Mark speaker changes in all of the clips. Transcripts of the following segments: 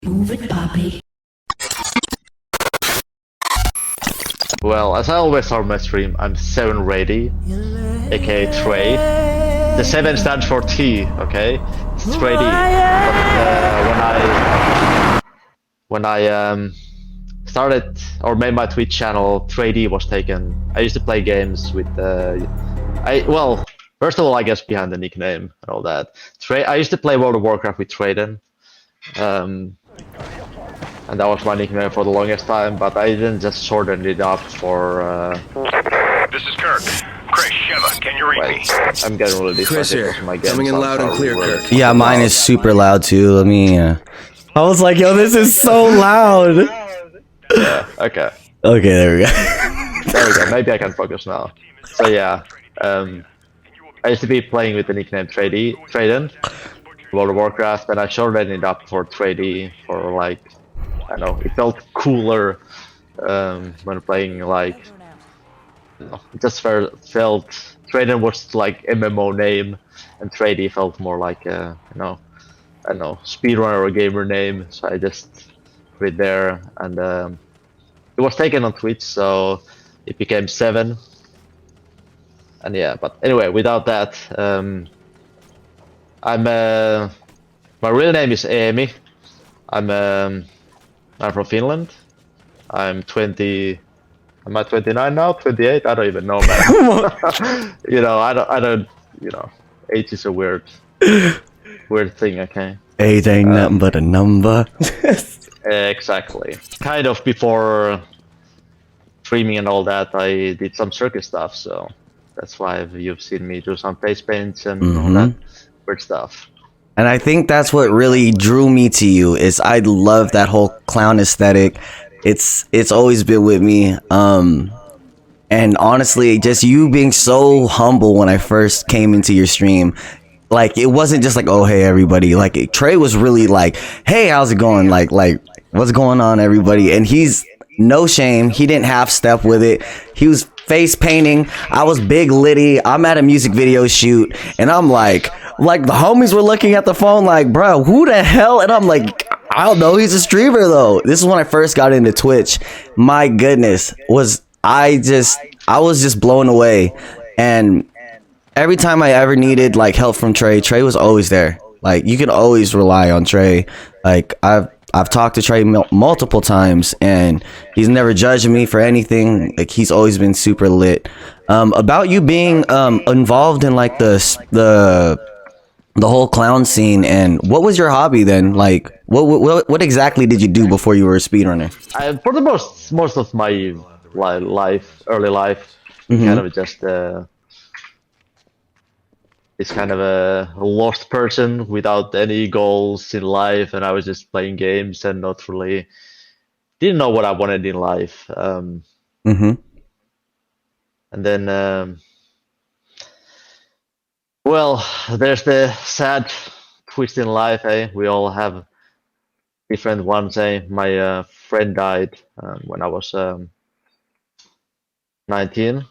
Speaker 1: Move it, Bobby.
Speaker 2: Well, as I always start my stream, I'm 7 Ready, aka Trey. The 7 stands for T, okay? It's Trey D. But when I started or made my Twitch channel, Trey D was taken. I used to play games with well, first of all, I guess behind the nickname and all that. I used to play World of Warcraft with Trayden. And that was my nickname for the longest time, but I didn't just shorten it up for.
Speaker 3: This is Kirk. Chris, Sheva, can you read me?
Speaker 2: I'm getting really
Speaker 4: Chris here,
Speaker 2: my game
Speaker 4: coming in loud and clear,
Speaker 2: really
Speaker 4: Kirk.
Speaker 5: Yeah, mine is super loud too. Let me. I was like, yo, this is so loud.
Speaker 2: Yeah. Okay.
Speaker 5: Okay, there we go.
Speaker 2: There we go. Maybe I can focus now. So yeah, I used to be playing with the nickname Trayden, World of Warcraft, and I shortened it up for Trady for like. I don't know, it felt cooler when playing, like, you know, it just felt Trayden was like MMO name, and Trady felt more like you know, I don't know, speedrunner or gamer name, so I just put it there, and it was taken on Twitch, so it became 7, and yeah, but anyway, without that, my real name is Emi. I'm from Finland. I'm 20. Am I 29 now? 28? I don't even know, man. You know, I don't. You know, age is a weird thing. Okay.
Speaker 5: Age ain't nothing but a number.
Speaker 2: Exactly. Kind of before streaming and all that, I did some circus stuff, so that's why you've seen me do some face paints and all that weird stuff.
Speaker 5: And I think that's what really drew me to you. Is I love that whole clown aesthetic. It's always been with me. And honestly, just you being so humble when I first came into your stream. Like, it wasn't just like, oh, hey, everybody. Like, Trey was really like, hey, how's it going? Like, what's going on, everybody? And he's no shame. He didn't half step with it. He was face painting. I was big litty. I'm at a music video shoot. And I'm like the homies were looking at the phone like, bro, who the hell? And I'm like, I don't know. He's a streamer, though. This is when I first got into Twitch. My goodness. I was just blown away. And every time I ever needed like help from Trey was always there. Like, you can always rely on Trey. Like, I've talked to Trey multiple times, and he's never judged me for anything. Like, he's always been super lit. About you being involved in like the whole clown scene, and what was your hobby then? Like, what exactly did you do before you were a speedrunner?
Speaker 2: For the most of my early life, kind of just is kind of a lost person without any goals in life, and I was just playing games and not really didn't know what I wanted in life. And then, well, there's the sad twist in life, eh? We all have different ones, eh? My friend died when I was 19.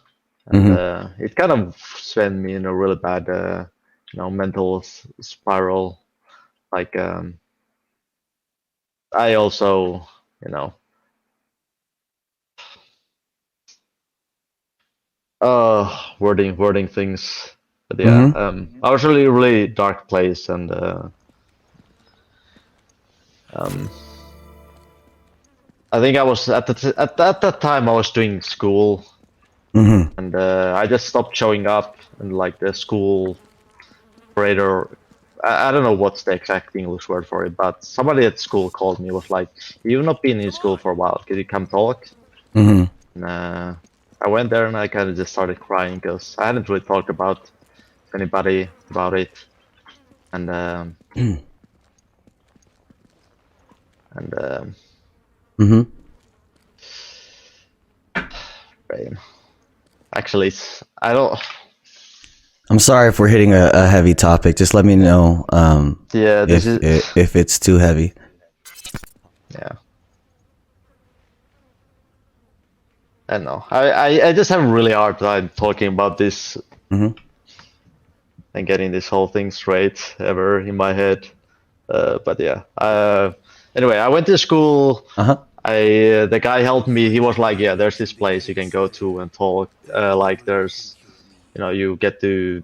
Speaker 2: And it kind of sent me in a really bad, you know, mental spiral. Like, I also, you know, wording things. But yeah, I was really dark place, and I think I was at that time I was doing school. And I just stopped showing up in like the school parade, or I don't know what's the exact English word for it, but somebody at school called me, was like, "You've not been in school for a while, can you come talk?" And I went there and I kind of just started crying because I hadn't really talked about anybody about it, and brain. Actually,
Speaker 5: I'm sorry if we're hitting a heavy topic. Just let me know
Speaker 2: yeah,
Speaker 5: if it's too heavy.
Speaker 2: Yeah. I don't know. I just have a really hard time talking about this and getting this whole thing straight ever in my head. But yeah, Anyway, I went to school.
Speaker 5: Uh-huh.
Speaker 2: The guy helped me. He was like, "Yeah, there's this place you can go to and talk. Like, there's, you get to,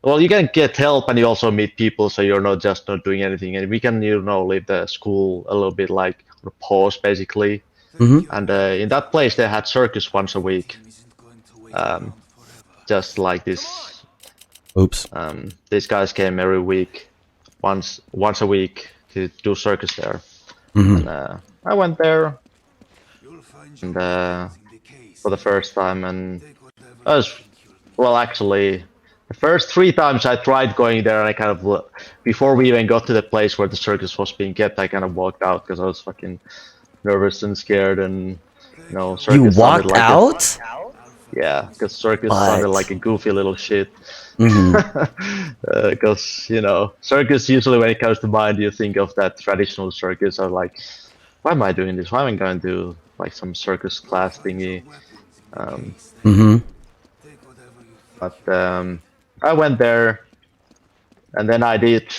Speaker 2: well, you can get help and you also meet people, so you're not doing anything. And we can, leave the school a little bit like on a pause, basically.
Speaker 5: Mm-hmm.
Speaker 2: And in that place, they had circus once a week. Just like this.
Speaker 5: Oops.
Speaker 2: These guys came every week, once a week to do circus there.
Speaker 5: Mm-hmm.
Speaker 2: And I went there and for the first time, and I was, well, actually, the first 3 times I tried going there, and I kind of, before we even got to the place where the circus was being kept, I kind of walked out because I was fucking nervous and scared, and circus
Speaker 5: You walked
Speaker 2: like
Speaker 5: out?
Speaker 2: Yeah, because circus sounded like a goofy little shit.
Speaker 5: Mm-hmm.
Speaker 2: Because circus usually, when it comes to mind, you think of that traditional circus. I was like, why am I doing this? Why am I going to like some circus class thingy?
Speaker 5: Mm-hmm.
Speaker 2: But I went there, and then I did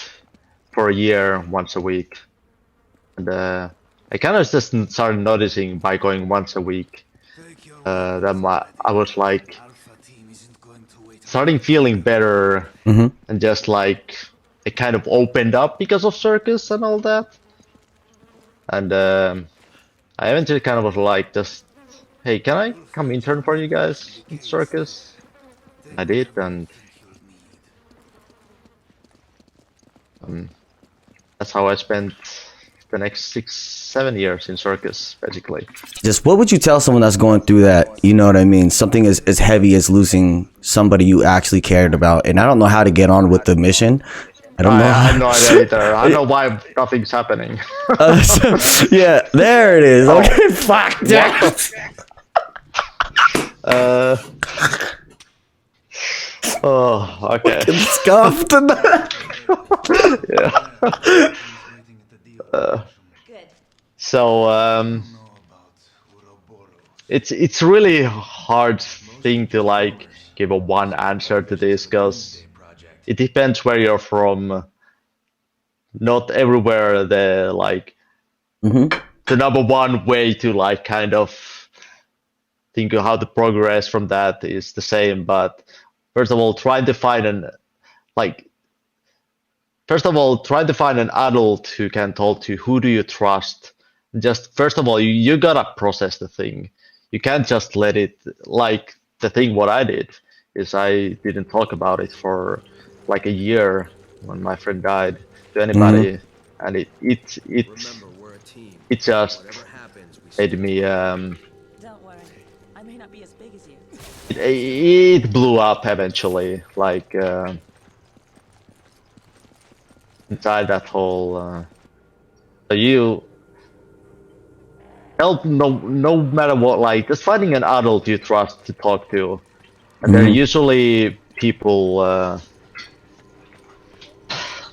Speaker 2: for a year once a week, and I kind of just started noticing by going once a week that I was like starting feeling better, and just like it kind of opened up because of circus and all that. And I eventually kind of was like, just, hey, can I come intern for you guys in circus? I did, and that's how I spent the next 6-7 years in circus, basically.
Speaker 5: Just what would you tell someone that's going through that? You know what I mean? Something as heavy as losing somebody you actually cared about. And I don't know how to get on with the mission. I don't know.
Speaker 2: I have no idea either. I don't know why nothing's happening.
Speaker 5: Yeah, there it is. Okay, fuck. Yeah.
Speaker 2: Oh, okay.
Speaker 5: Scuffed.
Speaker 2: Yeah. So it's really hard thing to like give a one answer to this, because it depends where you're from. Not everywhere the like the number one way to like kind of think of how to progress from that is the same. But first of all, trying to find an adult who can talk to. Who do you trust? Just first of all, you gotta process the thing. You can't just let it, like the thing what I did is I didn't talk about it for like a year when my friend died to anybody, and it just made me
Speaker 1: Don't worry, I may not be as big as you.
Speaker 2: it blew up eventually, like inside that whole so you help no matter what, like just finding an adult you trust to talk to, and they're usually people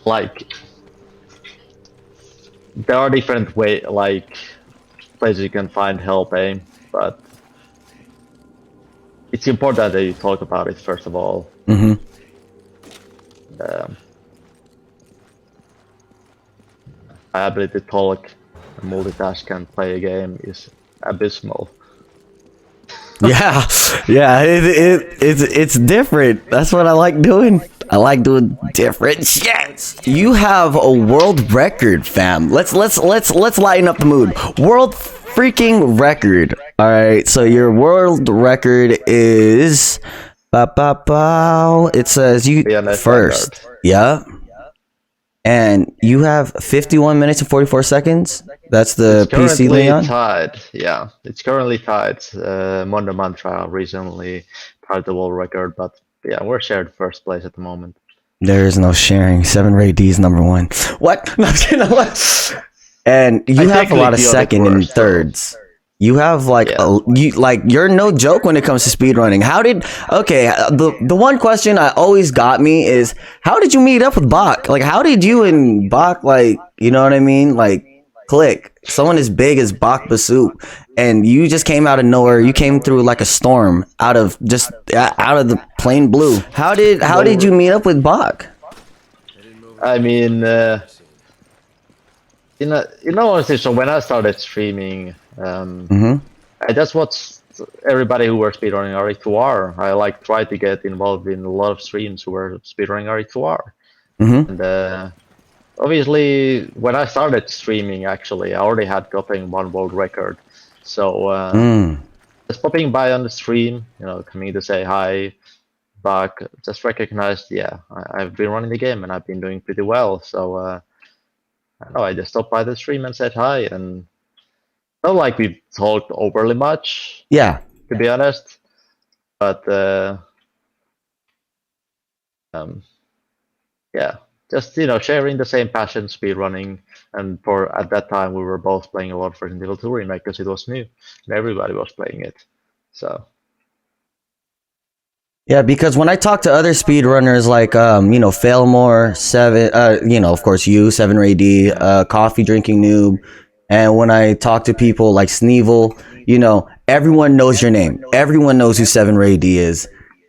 Speaker 2: like there are different places you can find help, but it's important that you talk about it first of all. My ability to talk, multitask, and play a game is abysmal.
Speaker 5: Yeah, it's different. That's what I like doing. I like doing different shit. You have a world record, fam. Let's lighten up the mood. World freaking record. All right, so your world record is it says you first.
Speaker 2: Standard.
Speaker 5: Yeah. And you have 51 minutes and 44 seconds. That's the PC Leon.
Speaker 2: Tied. Yeah, it's currently tied. Mondo Mantra recently tied the world record, but yeah, we're shared first place at the moment.
Speaker 5: There is no sharing. 7 Ray D is number 1. What? No, I'm kidding. What? And you have a lot of second and thirds. You have you're no joke when it comes to speedrunning. The one question I always got me is, how did you meet up with Bach? Like, how did you and Bach, you know what I mean? Like, click. Someone as big as Bach Basu, and you just came out of nowhere. You came through like a storm out of the plain blue. How did you meet up with Bach?
Speaker 2: I mean, Honestly, so when I started streaming, I just watched everybody who were speedrunning RE2R. I like tried to get involved in a lot of streams who were speedrunning RE2R. And obviously, when I started streaming, actually, I already had gotten one world record. So just popping by on the stream, coming to say hi, Bach, just recognized, I've been running the game and I've been doing pretty well. So I don't know, I just stopped by the stream and said hi, and not like we talked overly much.
Speaker 5: Yeah.
Speaker 2: To be honest, but just sharing the same passion, speedrunning, and at that time we were both playing a lot of Resident Evil 2 Remake because it was new and everybody was playing it. So
Speaker 5: yeah, because when I talk to other speedrunners like Failmore, Seven, of course you, Seven Ray D, Coffee Drinking Noob, and when I talk to people like Sneevil, everyone knows your name. Everyone knows who Seven Ray D is.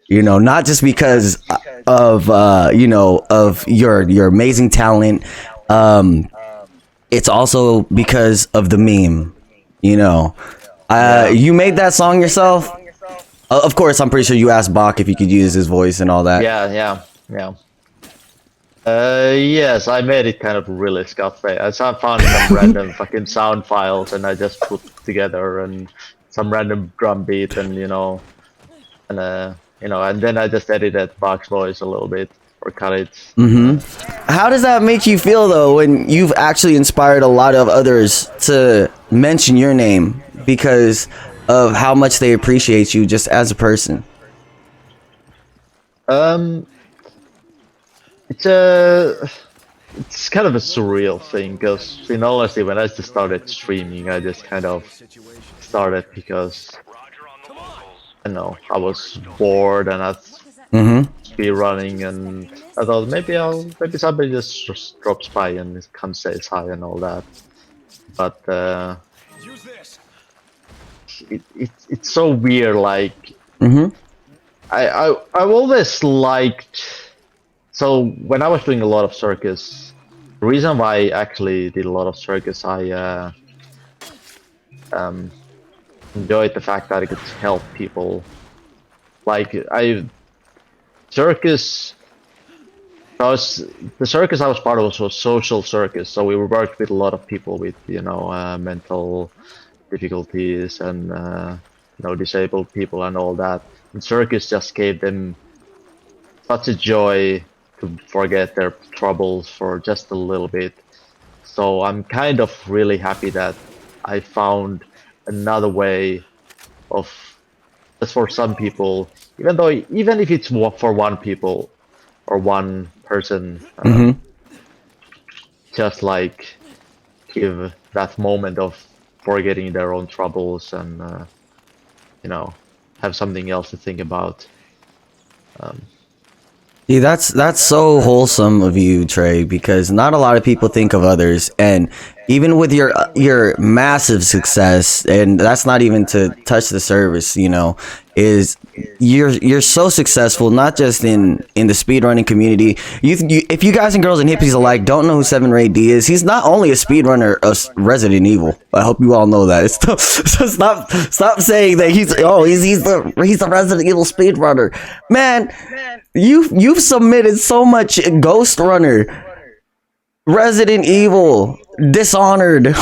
Speaker 5: Not just because of of your amazing talent. It's also because of the meme. You made that song yourself. Of course, I'm pretty sure you asked Bach if he could use his voice and all that.
Speaker 2: Yeah. Yes, I made it kind of really scot-free. I found some random fucking sound files and I just put together and some random drum beat and and then I just edited Bach's voice a little bit or cut it.
Speaker 5: How does that make you feel though when you've actually inspired a lot of others to mention your name because of how much they appreciate you just as a person?
Speaker 2: It's kind of a surreal thing because, honestly, when I just started streaming, I just kind of started because I was bored and I be running, and I thought maybe somebody just drops by and comes says hi and all that. But it's so weird. Like I've always liked. So when I was doing a lot of circus, the reason why I actually did a lot of circus, I enjoyed the fact that I could help people. Like the circus I was part of was a social circus, so we worked with a lot of people with mental difficulties and disabled people and all that. And circus just gave them such a joy to forget their troubles for just a little bit. So I'm kind of really happy that I found another way of, just for some people, even if it's for one people or one person, just like give that moment of forgetting their own troubles and have something else to think about.
Speaker 5: Yeah, that's so wholesome of you, Trey, because not a lot of people think of others, and even with your massive success, and that's not even to touch the service, is you're so successful, not just in the speedrunning community. If you guys and girls and hippies alike don't know who Seven Ray D is, he's not only a speedrunner of Resident Evil. I hope you all know that. So stop saying that he's the Resident Evil speedrunner. Man, you've submitted so much Ghost Runner, Resident Evil, Dishonored,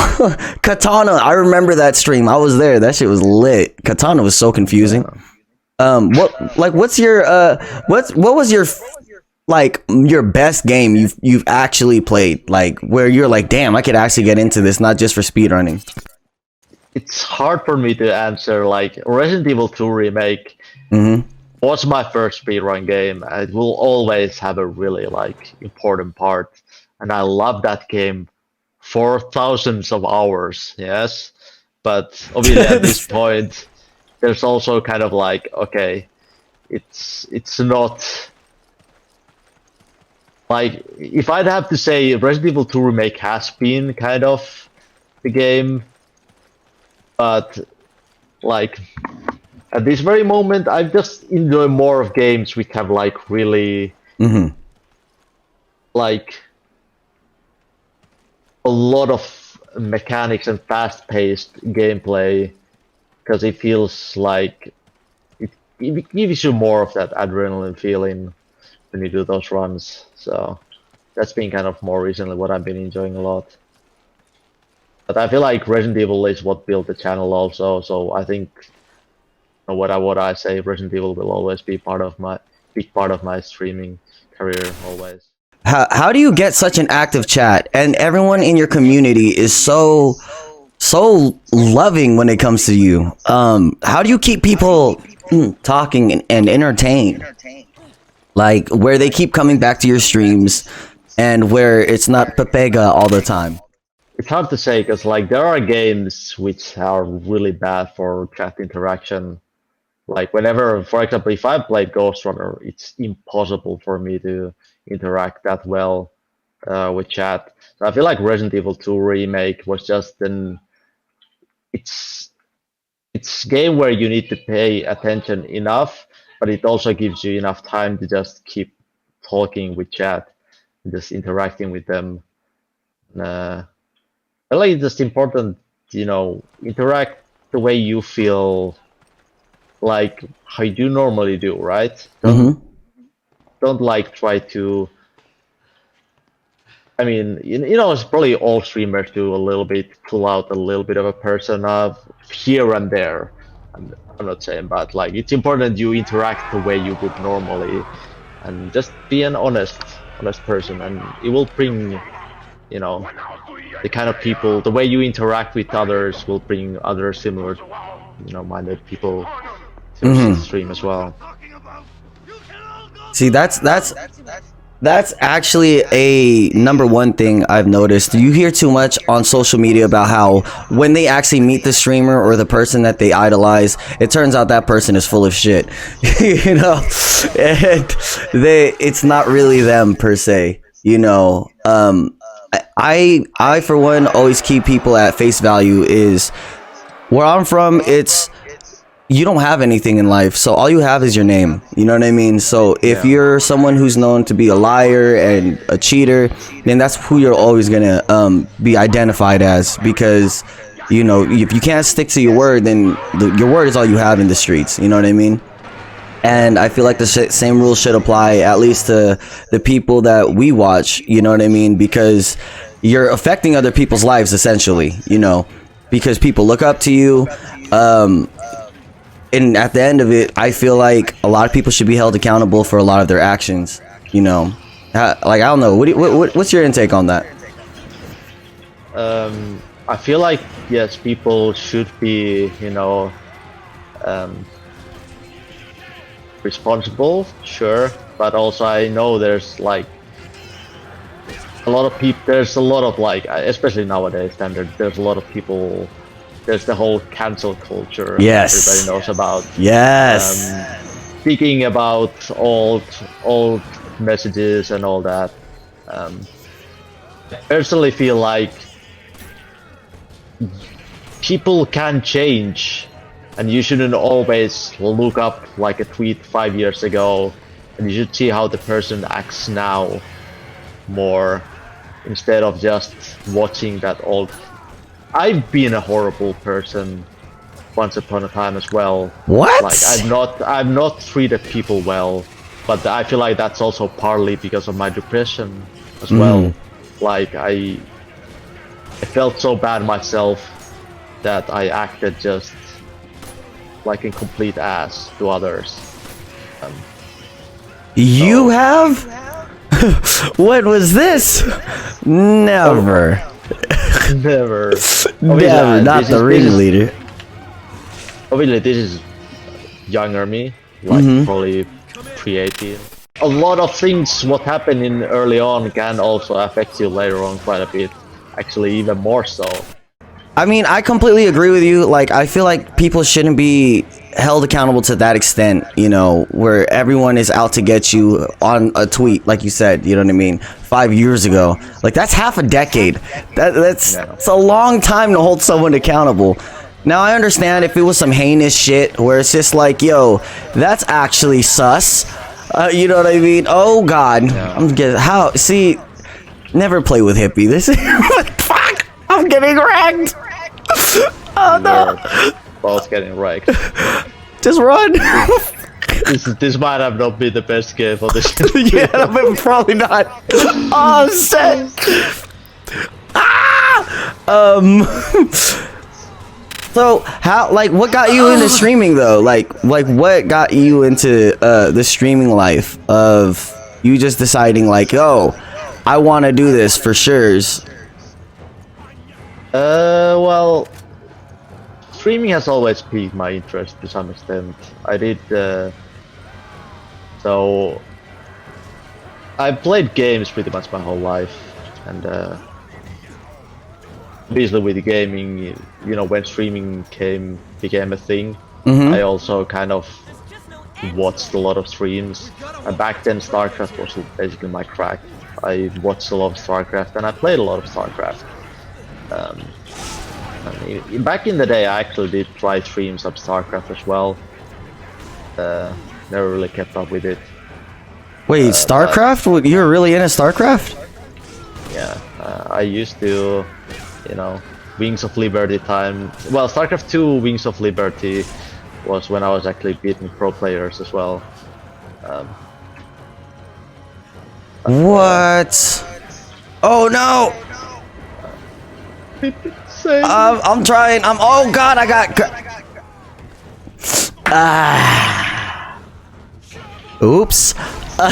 Speaker 5: Katana. I remember that stream. I was there. That shit was lit. Katana was so confusing. What was your your best game you've actually played? Like where you're like, damn, I could actually get into this, not just for speedrunning.
Speaker 2: It's hard for me to answer. Like Resident Evil 2 Remake was my first speedrun game. It will always have a really important part, and I love that game for thousands of hours. Yes, but obviously at this point, there's also kind of okay, it's not like, if I'd have to say, Resident Evil 2 Remake has been kind of the game, but at this very moment, I just enjoy more of games which have really a lot of mechanics and fast-paced gameplay, because it feels like it gives you more of that adrenaline feeling when you do those runs. So that's been kind of more recently what I've been enjoying a lot. But I feel like Resident Evil is what built the channel also, so I think what I say, Resident Evil will always be big part of my streaming career always.
Speaker 5: How do you get such an active chat, and everyone in your community is so loving when it comes to you? How do you keep people talking and entertained? Like, where they keep coming back to your streams and where it's not Pepega all the time?
Speaker 2: It's hard to say, because like there are games which are really bad for chat interaction. Like whenever, for example, if I played Ghost Runner, it's impossible for me to interact that well with chat. So I feel like Resident Evil 2 remake was just it's game where you need to pay attention enough, but it also gives you enough time to just keep talking with chat, and just interacting with them. I feel like it's just important, interact the way you feel like how you normally do, right? Don't like try to. I mean, it's probably all streamers do a little bit, pull out a little bit of a persona here and there. I'm not saying, but like it's important you interact the way you would normally, and just be an honest person, and it will bring, the kind of people, the way you interact with others will bring other similar, minded people to the stream as well.
Speaker 5: See, that's actually a #1 thing I've noticed. You hear too much on social media about how when they actually meet the streamer or the person that they idolize, it turns out that person is full of shit. And it's not really them per se. I for one always keep people at face value. Is where I'm from, you don't have anything in life, so all you have is your name. You know what I mean? So if you're someone who's known to be a liar and a cheater, then that's who you're always gonna be identified as, because if you can't stick to your word, then your word is all you have in the streets. You know what I mean? And I feel like the same rules should apply at least to the people that we watch. You know what I mean? Because you're affecting other people's lives essentially. Because people look up to you. And at the end of it, I feel like a lot of people should be held accountable for a lot of their actions. Like, I don't know. What's your intake on that?
Speaker 2: I feel like, yes, people should be, responsible, sure, but also I know there's like a lot of people. There's a lot of like, especially nowadays, there's a lot of people. There's the whole cancel culture.
Speaker 5: Yes.
Speaker 2: Everybody knows about.
Speaker 5: Yes.
Speaker 2: Speaking about old messages and all that. I personally feel like people can change, and you shouldn't always look up like a tweet 5 years ago, and you should see how the person acts now more, instead of just watching that old. I've been a horrible person once upon a time as well.
Speaker 5: What?
Speaker 2: Like I've not treated people well, but I feel like that's also partly because of my depression as well. Like I felt so bad myself that I acted just like a complete ass to others.
Speaker 5: You have? What was this? Never.
Speaker 2: Never.
Speaker 5: Never. Not the ringleader.
Speaker 2: Obviously, this is younger me, like probably pre-18. A lot of things what happened in early on can also affect you later on quite a bit. Actually, even more so.
Speaker 5: I mean, I completely agree with you. Like, I feel like people shouldn't be held accountable to that extent, where everyone is out to get you on a tweet, like you said, you know what I mean, 5 years ago. Like, that's half a decade. That's a long time to hold someone accountable. Now, I understand if it was some heinous shit where it's just like, yo, that's actually sus. You know what I mean? Oh, God. Yeah. See, never play with Hippie. This is... Fuck! I'm getting wrecked. Oh no!
Speaker 2: Both getting wrecked.
Speaker 5: Just run.
Speaker 2: This might have not been the best game for this.
Speaker 5: Yeah, but probably not. Oh shit! So how, like, what got you into streaming though? Like what got you into the streaming life of you just deciding like, oh, I want to do this for sure?
Speaker 2: Well, streaming has always piqued my interest to some extent. I did, so I played games pretty much my whole life, and obviously with the gaming, you know, when streaming became a thing, I also kind of watched a lot of streams. And back then, StarCraft was basically my crack. I watched a lot of StarCraft, and I played a lot of StarCraft. Back in the day, I actually did try streams of StarCraft as well. Never really kept up with it.
Speaker 5: Wait, StarCraft? You were really into StarCraft?
Speaker 2: Yeah, I used to, you know, Wings of Liberty time. Well, StarCraft 2 Wings of Liberty was when I was actually beating pro players as well.
Speaker 5: What? Oh no! I'm trying. Oh god, I got. Oops.
Speaker 2: Oh,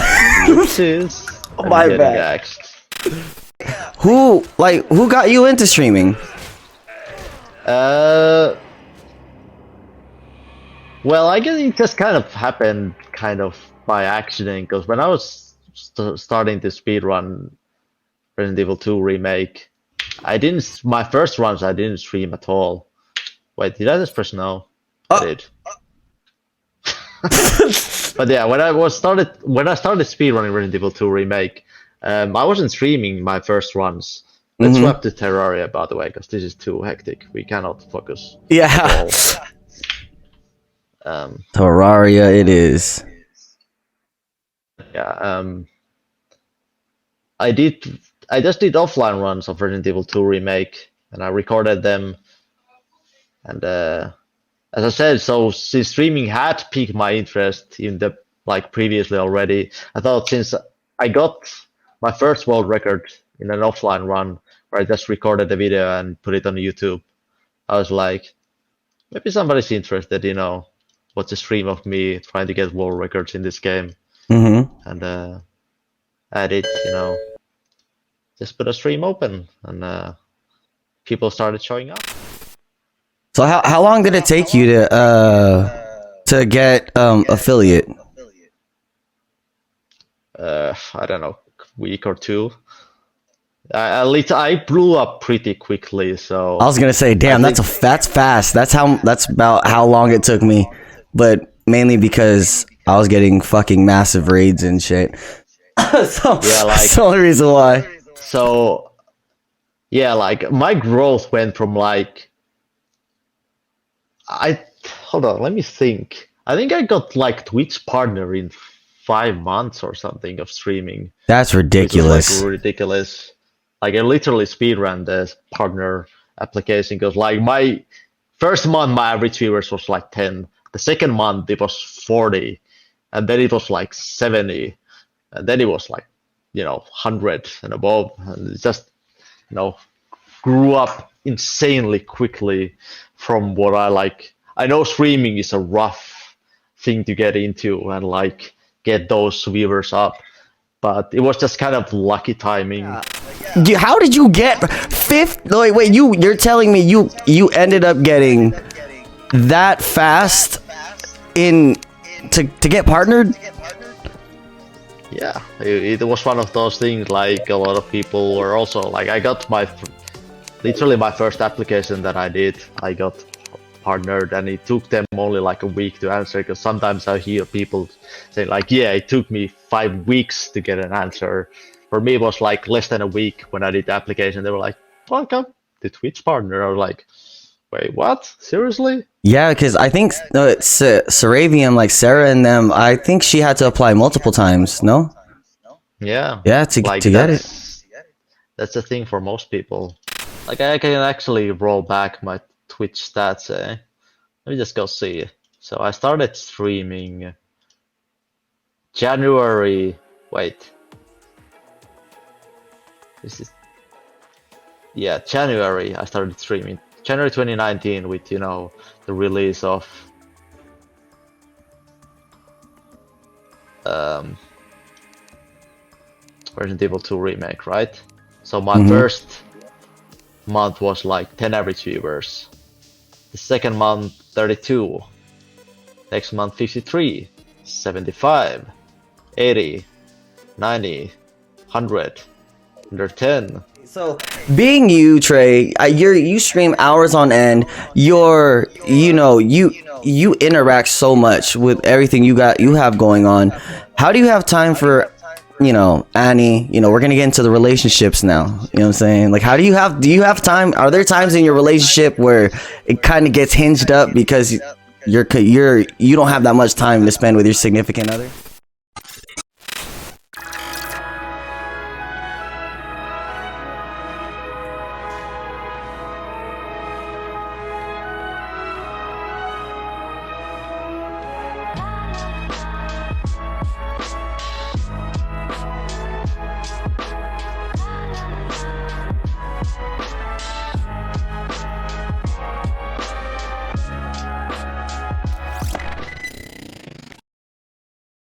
Speaker 5: my bad. Who got you into streaming?
Speaker 2: Well, I guess it just kind of happened kind of by accident, because when I was starting to speedrun Resident Evil 2 remake, my first runs I didn't stream at all. Wait, did I just press no? I did. But yeah, when I started speedrunning Resident Evil 2 remake, I wasn't streaming my first runs. Let's swap to Terraria, by the way, because this is too hectic. We cannot focus.
Speaker 5: Yeah. Terraria it is.
Speaker 2: Yeah. I just did offline runs of Resident Evil 2 remake, and I recorded them. And as I said, so since streaming had piqued my interest in the previously already, I thought since I got my first world record in an offline run where I just recorded the video and put it on YouTube, I was like, maybe somebody's interested, you know, what's a stream of me trying to get world records in this game. And I did, you know, just put a stream open, and people started showing up.
Speaker 5: So how long did it take you to get affiliate?
Speaker 2: I don't know, week or two. At least I blew up pretty quickly. So
Speaker 5: I was gonna say, damn, that's fast. That's about how long it took me, but mainly because I was getting fucking massive raids and shit. So yeah, that's the only reason why.
Speaker 2: So yeah, my growth went from hold on, let me think. I think I got Twitch partner in 5 months or something of streaming.
Speaker 5: That's ridiculous.
Speaker 2: Ridiculous. I literally speedran the partner application, because my first month my average viewers was 10. The second month it was 40, and then it was 70, and then it was 100 and above, and it just grew up insanely quickly from what I know streaming is a rough thing to get into and get those viewers up, but it was just kind of lucky timing.
Speaker 5: How did you get wait, you're telling me you ended up getting that fast to get partnered?
Speaker 2: Yeah, it was one of those things. A lot of people were also I got literally my first application that I did, I got partnered, and it took them only a week to answer, because sometimes I hear people say yeah, it took me 5 weeks to get an answer. For me it was less than a week when I did the application. They were like, welcome to Twitch partner. I was like, wait, what? Seriously? Yeah,
Speaker 5: because I think it's Saravium, Sarah and them, I think she had to apply multiple times, no?
Speaker 2: Yeah.
Speaker 5: Yeah, to get it.
Speaker 2: That's the thing for most people. Like I can actually roll back my Twitch stats. Let me just go see. So I started streaming January. Wait. This is January. I started streaming January 2019 with the release of Resident Evil 2 remake, right? So my first month was like 10 average viewers. The second month 32. Next month 53, 75, 80, 90, 100, 110.
Speaker 5: So, being you, Trey, you stream hours on end. You interact so much with everything you have going on. How do you have time for, Annie? We're gonna get into the relationships now. You know what I'm saying? Like, do you have time? Are there times in your relationship where it kind of gets hinged up because you don't have that much time to spend with your significant other?